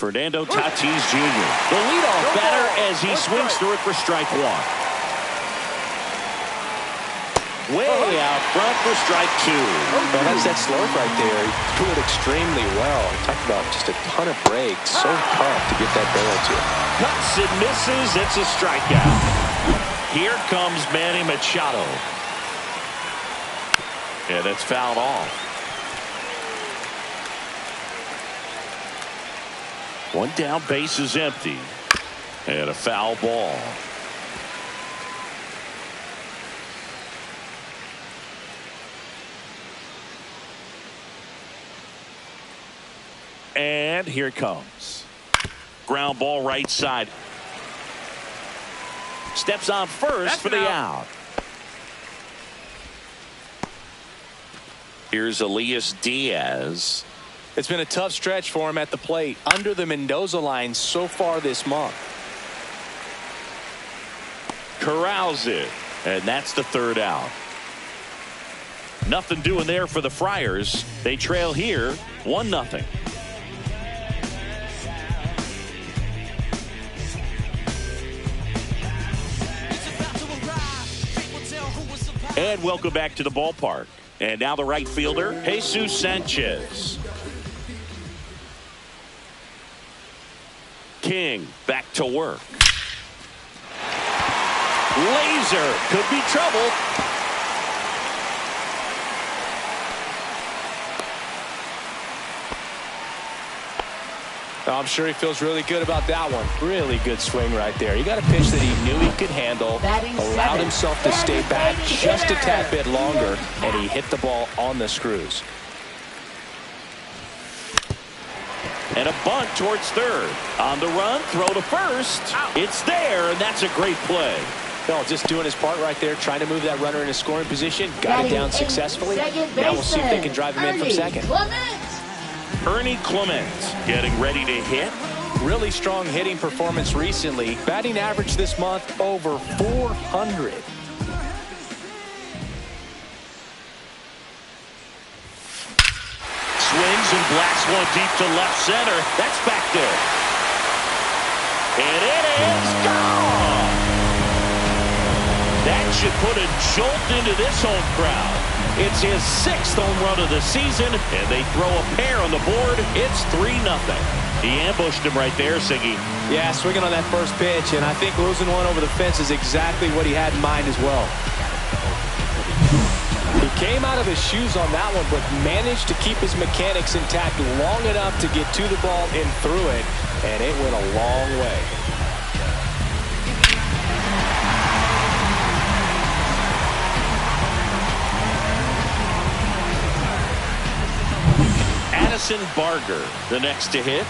Fernando Tatis Jr., the leadoff batter as he swings through it for strike one. Way out front for strike two. Well, that's that slope right there. He threw it extremely well. Talk about just a ton of breaks. So tough to get that barrel to. Cuts and misses. It's a strikeout. Here comes Manny Machado. And it's fouled off. One down, base is empty. And a foul ball. And here it comes. Ground ball right side. Steps on first for the out. Here's Elias Diaz. It's been a tough stretch for him at the plate. Under the Mendoza line so far this month. Corrals it. And that's the third out. Nothing doing there for the Friars. They trail here 1-0. And welcome back to the ballpark. And now the right fielder, Jesus Sanchez. King back to work. Laser could be trouble. I'm sure he feels really good about that one. Really good swing right there. He got a pitch that he knew he could handle, allowed himself to stay back just a tad bit longer, and he hit the ball on the screws. And a bunt towards third. On the run, throw to first. It's there, and that's a great play. No, just doing his part right there, trying to move that runner in a scoring position. Got it down successfully. Now we'll see if they can drive him in from second. Ernie Clement getting ready to hit. Really strong hitting performance recently. Batting average this month over 400. Swings and blacks one deep to left center. That's back there. And it is gone. That should put a jolt into this home crowd. It's his 6th home run of the season, and they throw a pair on the board. It's 3-0. He ambushed him right there, Siggy. Yeah, swinging on that first pitch, and I think losing one over the fence is exactly what he had in mind as well. He came out of his shoes on that one, but managed to keep his mechanics intact long enough to get to the ball and through it, and it went a long way. Addison Barger, the next to hit.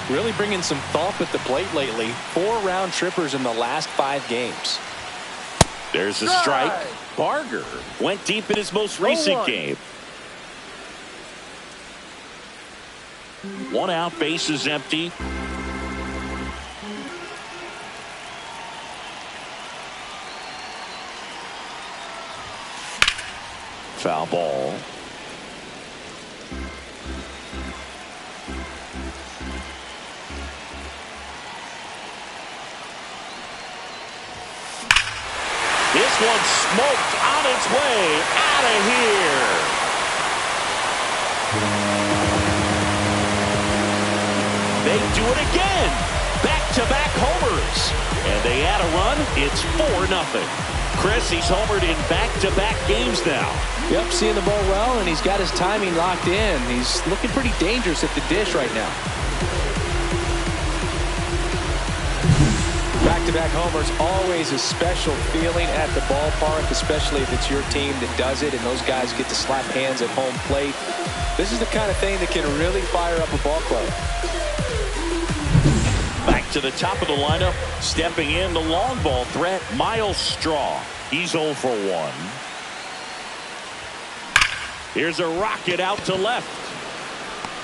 Really bringing some thump at the plate lately. 4 round trippers in the last 5 games. There's a strike. Barger went deep in his most recent game. 1 out, base is empty. Foul ball. This one smoked on its way out of here. They do it again. Back-to-back homers. And they add a run. It's 4-0. Chris, he's homered in back-to-back games now. Yep, seeing the ball well, and he's got his timing locked in. He's looking pretty dangerous at the dish right now. Back-to-back homers, always a special feeling at the ballpark, especially if it's your team that does it and those guys get to slap hands at home plate. This is the kind of thing that can really fire up a ball club. Back to the top of the lineup, stepping in the long ball threat, Miles Straw. He's 0 for 1. Here's a rocket out to left.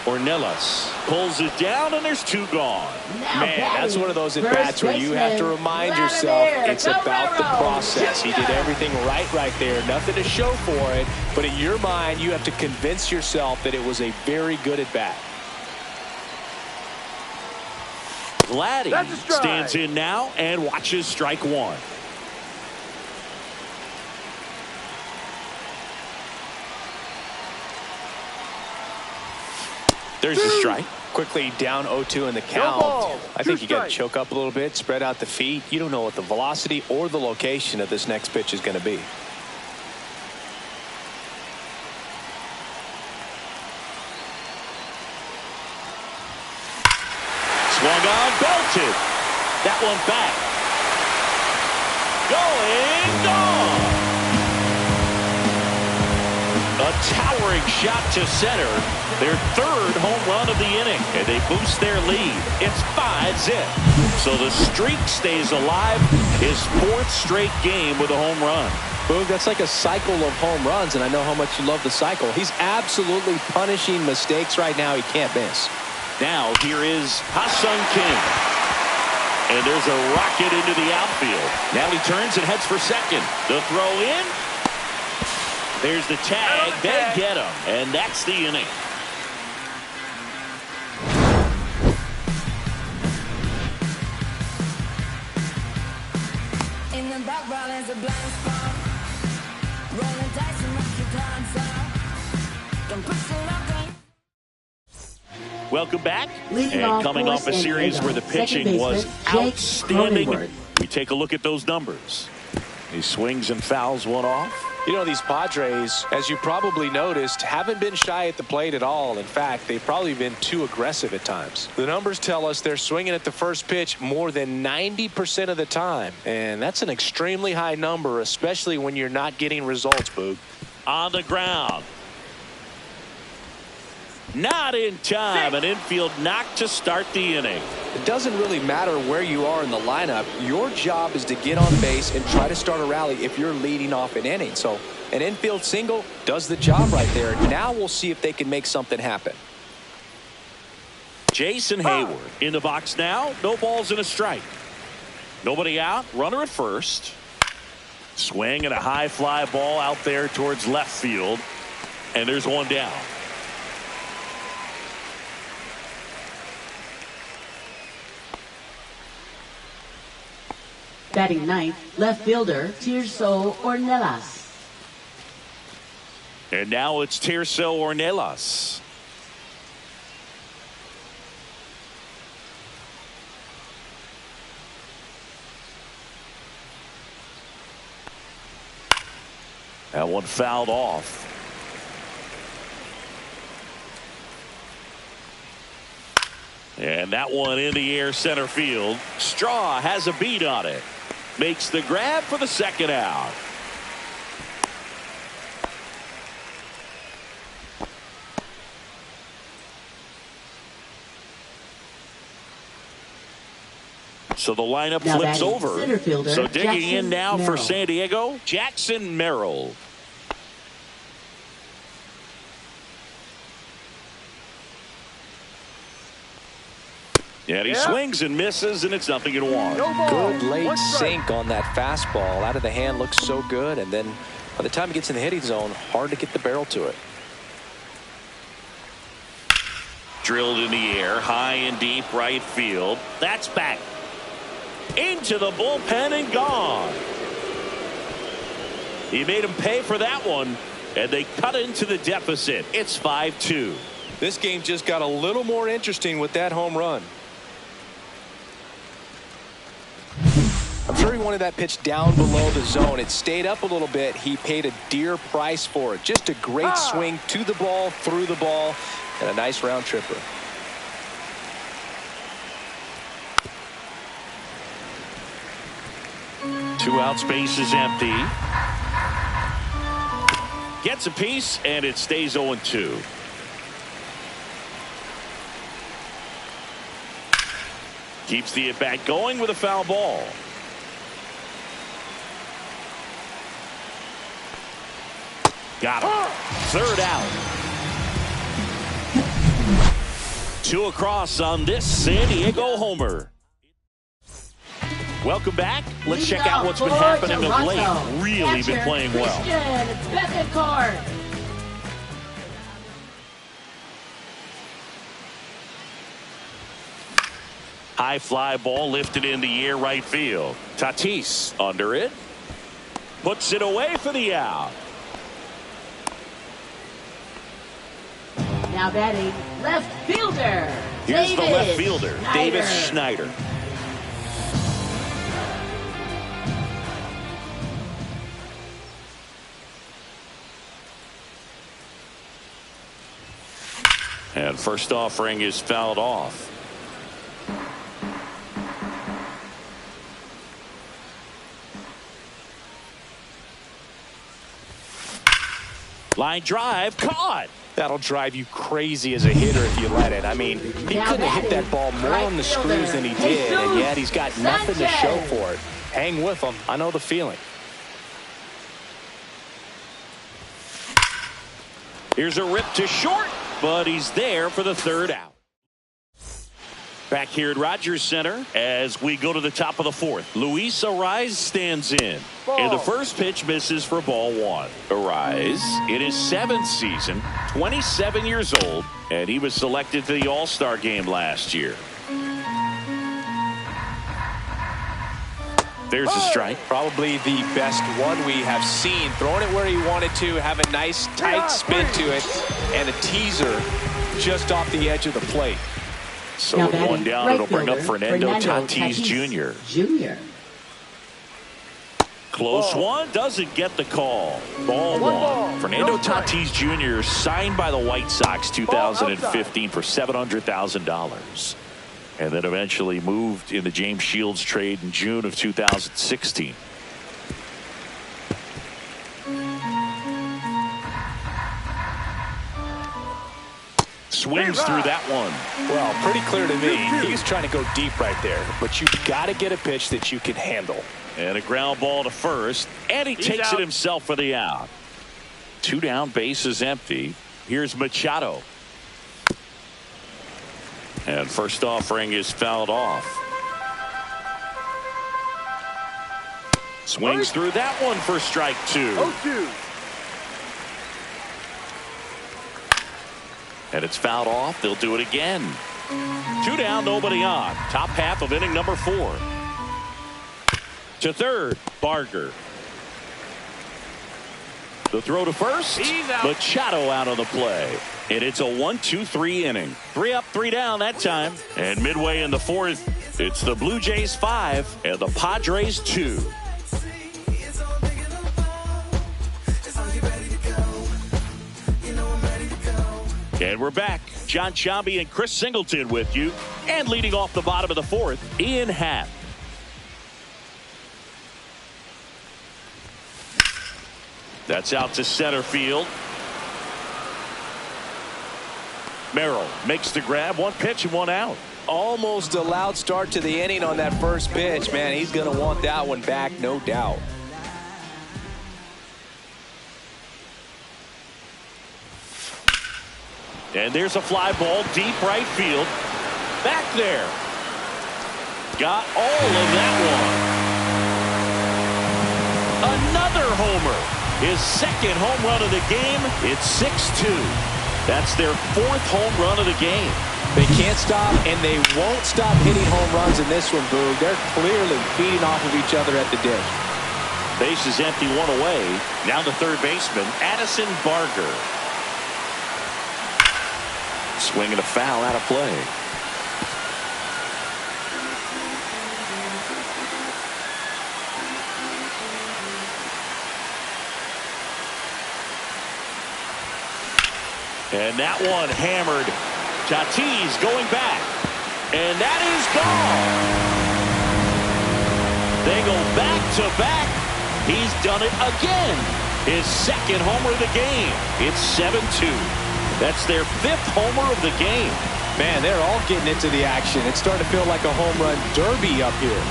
Ornelas pulls it down, and there's 2 gone. Man, that's one of those at-bats where you have to remind yourself it's about the process. He did everything right there. Nothing to show for it, but in your mind, you have to convince yourself that it was a very good at-bat. Vladdy stands in now and watches strike one. There's the strike. Quickly down 0-2 in the count. I think you got to choke up a little bit, spread out the feet. You don't know what the velocity or the location of this next pitch is going to be. Swung on, belted. That one back. Going, gone. A towering shot to center. Their third home run of the inning, and they boost their lead. It's 5-0. So the streak stays alive. His fourth straight game with a home run. Boog, that's like a cycle of home runs, and I know how much you love the cycle. He's absolutely punishing mistakes right now he can't miss. Now here is Ha-Sung Kim. And there's a rocket into the outfield. Now he turns and heads for second. The throw in. There's the tag. They get him. And that's the inning. In the background is a blind spot. Rolling dice and knock your cards out. Don't push it up. Welcome back. And coming off a series where the pitching was outstanding, we take a look at those numbers. He swings and fouls one off. You know, these Padres, as you probably noticed, haven't been shy at the plate at all. In fact, they've probably been too aggressive at times. The numbers tell us they're swinging at the first pitch more than 90% of the time. And that's an extremely high number, especially when you're not getting results, Boog. On the ground. Not in time. An infield knock to start the inning. It doesn't really matter where you are in the lineup. Your job is to get on base and try to start a rally if you're leading off an inning. So an infield single does the job right there. Now we'll see if they can make something happen. Jason Hayward in the box now. No balls and a strike. Nobody out. Runner at first. Swing and a high fly ball out there towards left field. And there's one down. Batting ninth, left fielder Tirso Ornelas. And now it's Tirso Ornelas. That one fouled off. And that one in the air center field. Straw has a beat on it. Makes the grab for the second out. So the lineup now flips over. So digging Jackson in now Merrill. for San Diego, Jackson Merrill. And he swings and misses, and it's 0-1. Good late sink on that fastball. Out of the hand, looks so good. And then by the time it gets in the hitting zone, hard to get the barrel to it. Drilled in the air, high and deep right field. That's back. Into the bullpen and gone. He made him pay for that one, and they cut into the deficit. It's 5-2. This game just got a little more interesting with that home run. I'm sure he wanted that pitch down below the zone. It stayed up a little bit. He paid a dear price for it. Just a great swing to the ball, through the ball, and a nice round tripper. Two out, space is empty. Gets a piece, and it stays 0-2. Keeps the at-bat going with a foul ball. Got him. Third out. Two across on this San Diego homer. Welcome back. Let's check out what's been happening of late. Really been playing well. High fly ball lifted in the air right field. Tatis under it. Puts it away for the out. Now batting left fielder. Here's the David left fielder, Schneider. Davis Schneider. And first offering is fouled off. Line drive caught. That'll drive you crazy as a hitter if you let it. I mean, he couldn't have hit that ball more on the screws than he did, and yet he's got nothing to show for it. Hang with him. I know the feeling. Here's a rip to short, but he's there for the third out. Back here at Rogers Center as we go to the top of the fourth. Luis Arise stands in. And the first pitch misses for ball one. Arise in his 7th season, 27 years old, and he was selected to the All-Star game last year. There's a strike. Probably the best one we have seen. Throwing it where he wanted to, have a nice tight spin to it, and a teaser just off the edge of the plate. So with one down, it'll bring up Fernando Tatis Jr. Close one, doesn't get the call. Ball one. Fernando Tatis Jr. signed by the White Sox 2015 for $700,000. And then eventually moved in the James Shields trade in June of 2016. Swings through that one. Well, pretty clear to me. He's trying to go deep right there, but you've got to get a pitch that you can handle. And a ground ball to first, and he takes it himself for the out. 2 down, base is empty. Here's Machado. And first offering is fouled off. Swings through that one for strike 2. 0-2. And it's fouled off. They'll do it again. 2 down, nobody on. Top half of inning number 4. To third, Barger. The throw to first. Machado out of the play. And it's a 1-2-3 inning. 3 up, 3 down that time. And midway in the 4th, it's the Blue Jays 5 and the Padres 2. And we're back. John Sciambi and Chris Singleton with you. And leading off the bottom of the 4th, Ian Happ. That's out to center field. Merrill makes the grab. 1 pitch and 1 out. Almost a loud start to the inning on that first pitch. Man, he's going to want that one back, no doubt. And there's a fly ball deep right field. Back there. Got all of that one. Another homer. His 2nd home run of the game. It's 6-2. That's their 4th home run of the game. They can't stop, and they won't stop hitting home runs in this one, Boog. They're clearly feeding off of each other at the dish. Base is empty, 1 away. Now the third baseman, Addison Barger. Swinging a foul out of play. And that one hammered. Tatis going back. And that is gone. They go back to back. He's done it again. His 2nd homer of the game. It's 7-2. That's their 5th homer of the game. Man, they're all getting into the action. It's starting to feel like a home run derby up here.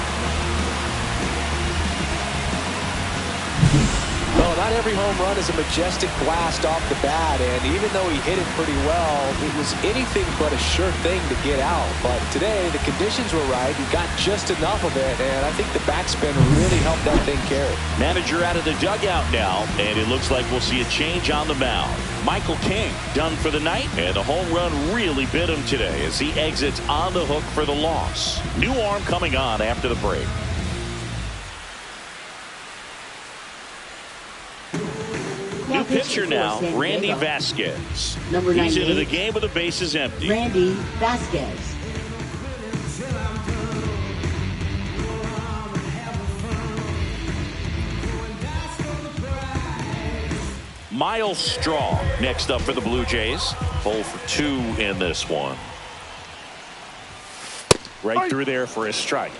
Well, not not every home run is a majestic blast off the bat, and even though he hit it pretty well, it was anything but a sure thing to get out. But today, the conditions were right. He got just enough of it, and I think the backspin really helped that thing carry. Manager out of the dugout now, and it looks like we'll see a change on the mound. Michael King done for the night, and the home run really bit him today as he exits on the hook for the loss. New arm coming on after the break. New pitcher now, Randy Vasquez. Number He's 98. into the game with the bases empty. Randy Vasquez. Miles Straw next up for the Blue Jays. 0 for 2 in this one. Right through there for a strike.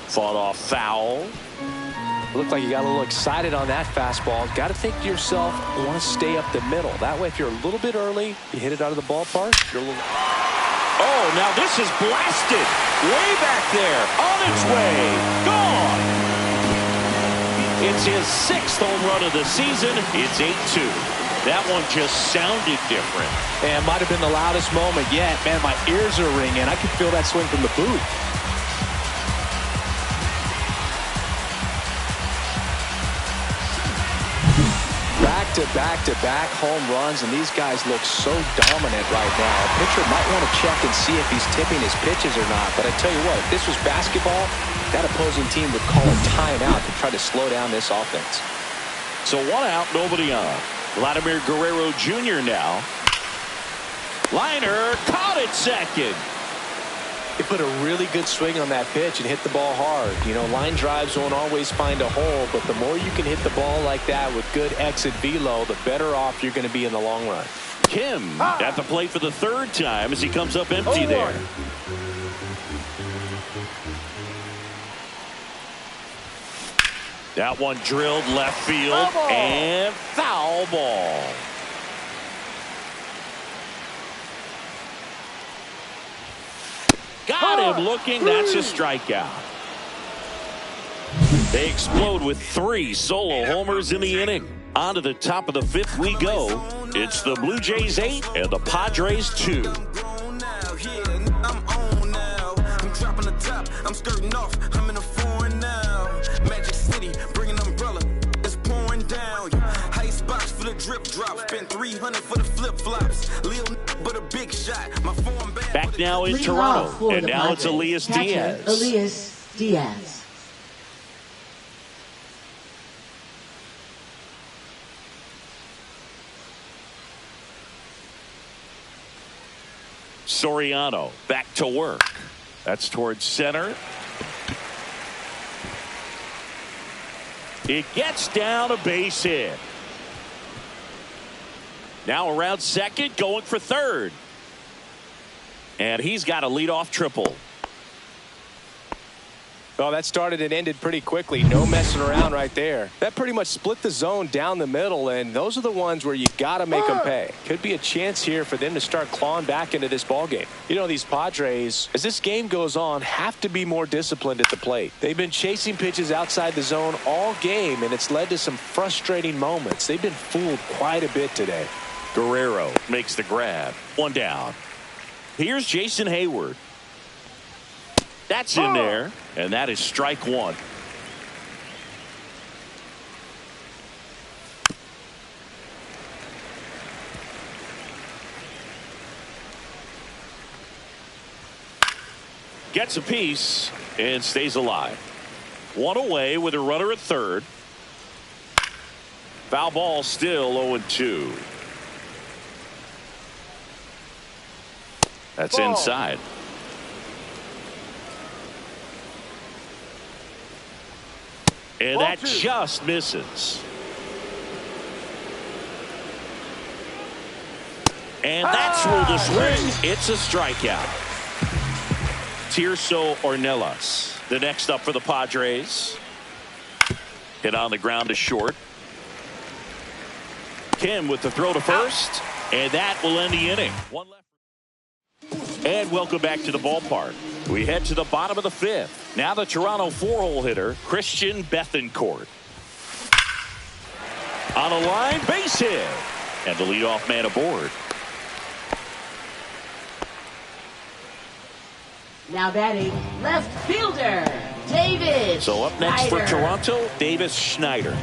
Fought off foul. Looked like you got a little excited on that fastball. Got to think to yourself, you want to stay up the middle. That way, if you're a little bit early, you hit it out of the ballpark. You're a little... Oh, now this is blasted. Way back there. On its way. Gone. It's his 6th home run of the season. It's 8-2. That one just sounded different. And might have been the loudest moment yet. Man, my ears are ringing. I could feel that swing from the booth. Back-to-back home runs, and these guys look so dominant right now. A pitcher might want to check and see if he's tipping his pitches or not. But I tell you what, if this was basketball, that opposing team would call a timeout to try to slow down this offense. So 1 out, nobody on. Vladimir Guerrero Jr. now. Liner caught it second. He put a really good swing on that pitch and hit the ball hard. You know, line drives won't always find a hole, but the more you can hit the ball like that with good exit velo, the better off you're going to be in the long run. Kim at the plate for the 3rd time as he comes up empty there. That one drilled left field and foul ball. Got him looking. That's a strikeout. They explode with 3 solo homers in the inning. On to the top of the 5th we go. It's the Blue Jays 8 and the Padres 2. I'm skirting off. I'm in a foreign now. Magic City, bring an umbrella. It's pouring down. Ice box for the drip drop. Spent 300 for the flip flops. Lil but a big shot. My form bad. Back now in Leading off Toronto, for and the now it's Padres. Elias Catcher, Diaz. Elias Diaz. Soriano back to work. That's towards center. It gets down a base hit. Now around second, going for third. And he's got a leadoff triple. Oh, that started and ended pretty quickly. No messing around right there. That pretty much split the zone down the middle, and those are the ones where you got to make them pay. Could be a chance here for them to start clawing back into this ball game. You know, these Padres, as this game goes on, have to be more disciplined at the plate. They've been chasing pitches outside the zone all game, and it's led to some frustrating moments. They've been fooled quite a bit today. Guerrero makes the grab. 1 down. Here's Jason Hayward. That's in there, and that is strike 1. Gets a piece and stays alive. 1 away with a runner at third. Foul ball, still 0-2. That's inside. And that just misses. And that's ruled a swing. It's a strikeout. Tirso Ornelas, the next up for the Padres. Hit on the ground to short. Kim with the throw to first. And that will end the inning. One left. And welcome back to the ballpark. We head to the bottom of the fifth. Now the Toronto four-hole hitter, Christian Bethancourt. On a line, base hit. And the leadoff man aboard. Now batting, left fielder, David So up next for Schneider. Toronto, Davis Schneider.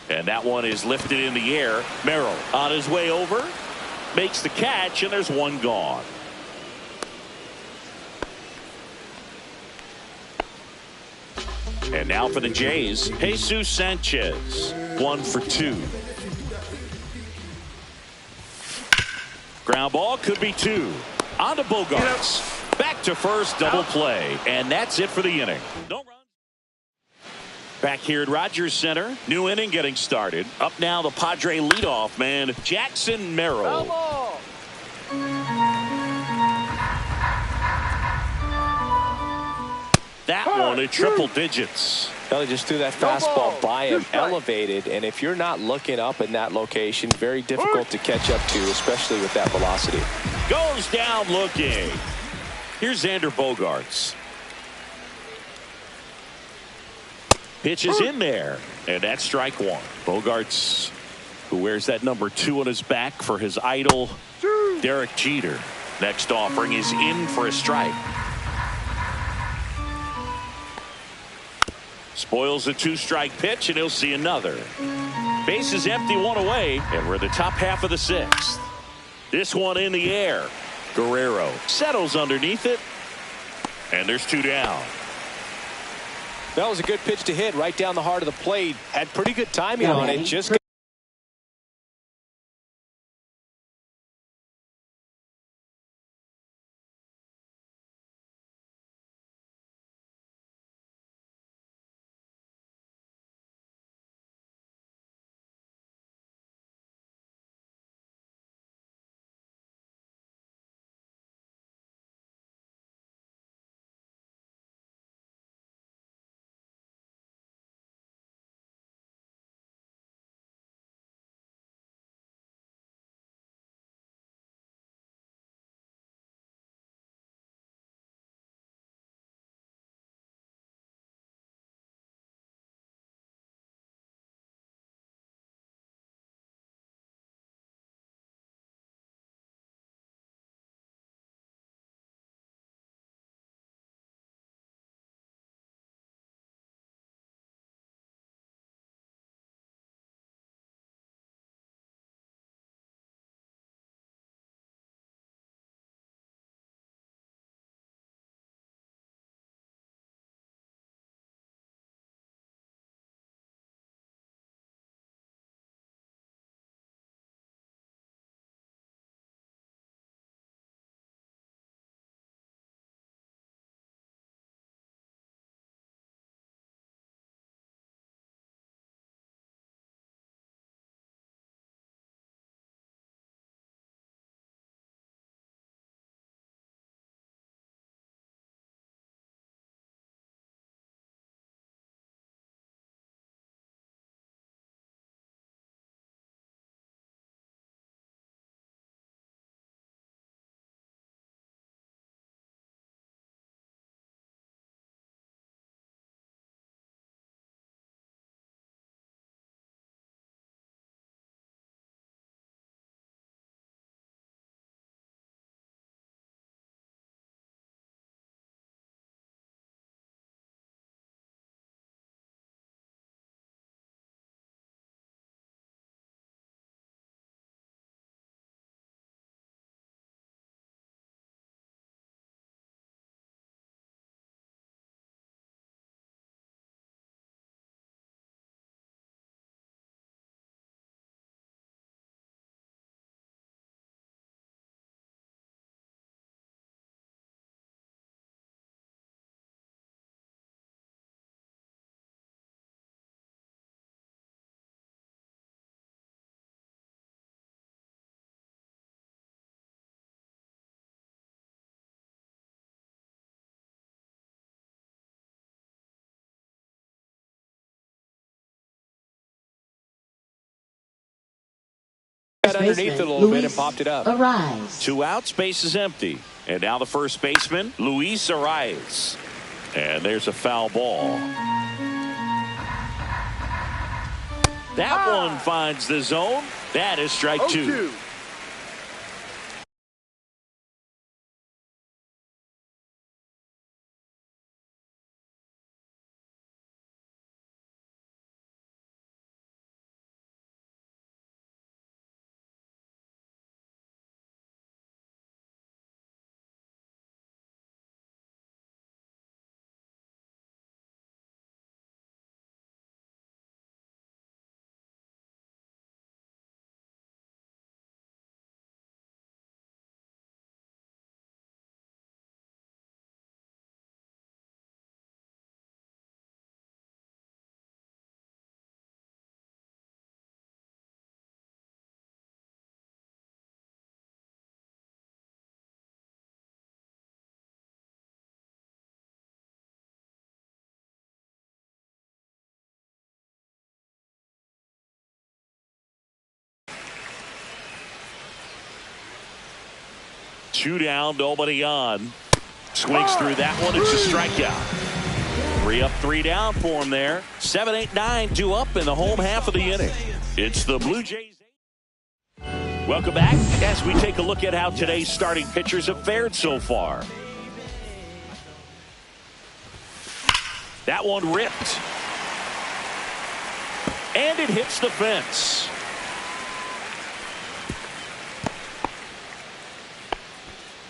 And that one is lifted in the air. Merrill on his way over, makes the catch, and there's one gone. And now for the Jays, Jesus Sanchez, 1 for 2. Ground ball could be 2. On to Bogarts. Back to first, double play. And that's it for the inning. No run. Back here at Rogers Center, new inning getting started. Up now the Padre leadoff man, Jackson Merrill. That one at triple digits. Well, they just threw that fastball by him, elevated, and if you're not looking up in that location, very difficult to catch up to, especially with that velocity. Goes down looking. Here's Xander Bogarts. Pitch is in there, and that's strike one. Bogarts, who wears that number 2 on his back for his idol, Derek Jeter. Next offering is in for a strike. Spoils a 2-strike pitch, and he'll see another. Base is empty, 1 away, and we're in the top half of the 6th. This one in the air. Guerrero settles underneath it, and there's 2 down. That was a good pitch to hit right down the heart of the plate. Had pretty good timing on it. Just got underneath it a little bit and popped it up. Arise. 2 outs, base is empty. And now the first baseman, Luis Arias. And there's a foul ball. That one finds the zone. That is strike 2. Two down, nobody on. Swings through that one. It's a strikeout. 3 up, 3 down for him there. 7, 8, 9, 2 up in the home half of the inning. It's the Blue Jays. Welcome back as we take a look at how today's starting pitchers have fared so far. That one ripped. And it hits the fence.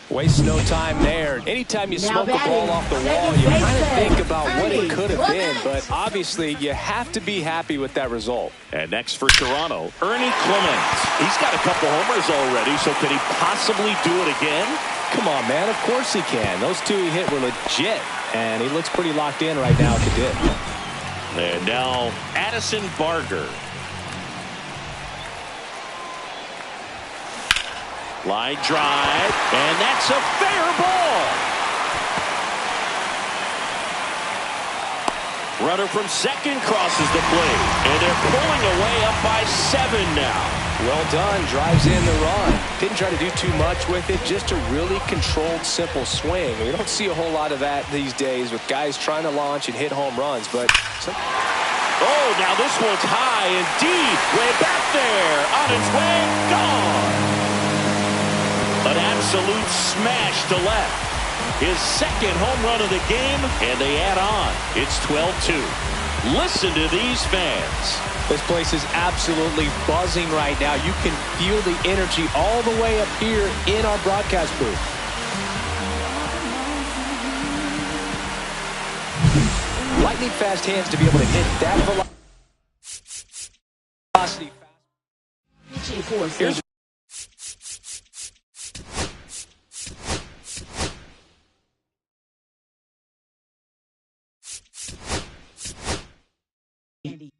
Waste no time there. Anytime you smoke a ball off the wall, you kind of think about what it could have been, but obviously you have to be happy with that result. And next for Toronto, Ernie Clemens. He's got a couple homers already, so can he possibly do it again? Come on, man. Of course he can. Those 2 he hit were legit, and he looks pretty locked in right now at the dip. And now Addison Barger. Line drive, and that's a fair ball. Runner from second crosses the plate, and they're pulling away up by 7 now. Well done. Drives in the run. Didn't try to do too much with it. Just a really controlled, simple swing. We don't see a whole lot of that these days with guys trying to launch and hit home runs, but... Oh, now this one's high and deep. Way back there. On its way, gone. An absolute smash to left. His second home run of the game, and they add on. It's 12-2. Listen to these fans. This place is absolutely buzzing right now. You can feel the energy all the way up here in our broadcast booth. Lightning fast hands to be able to hit that velocity. Here's Andy.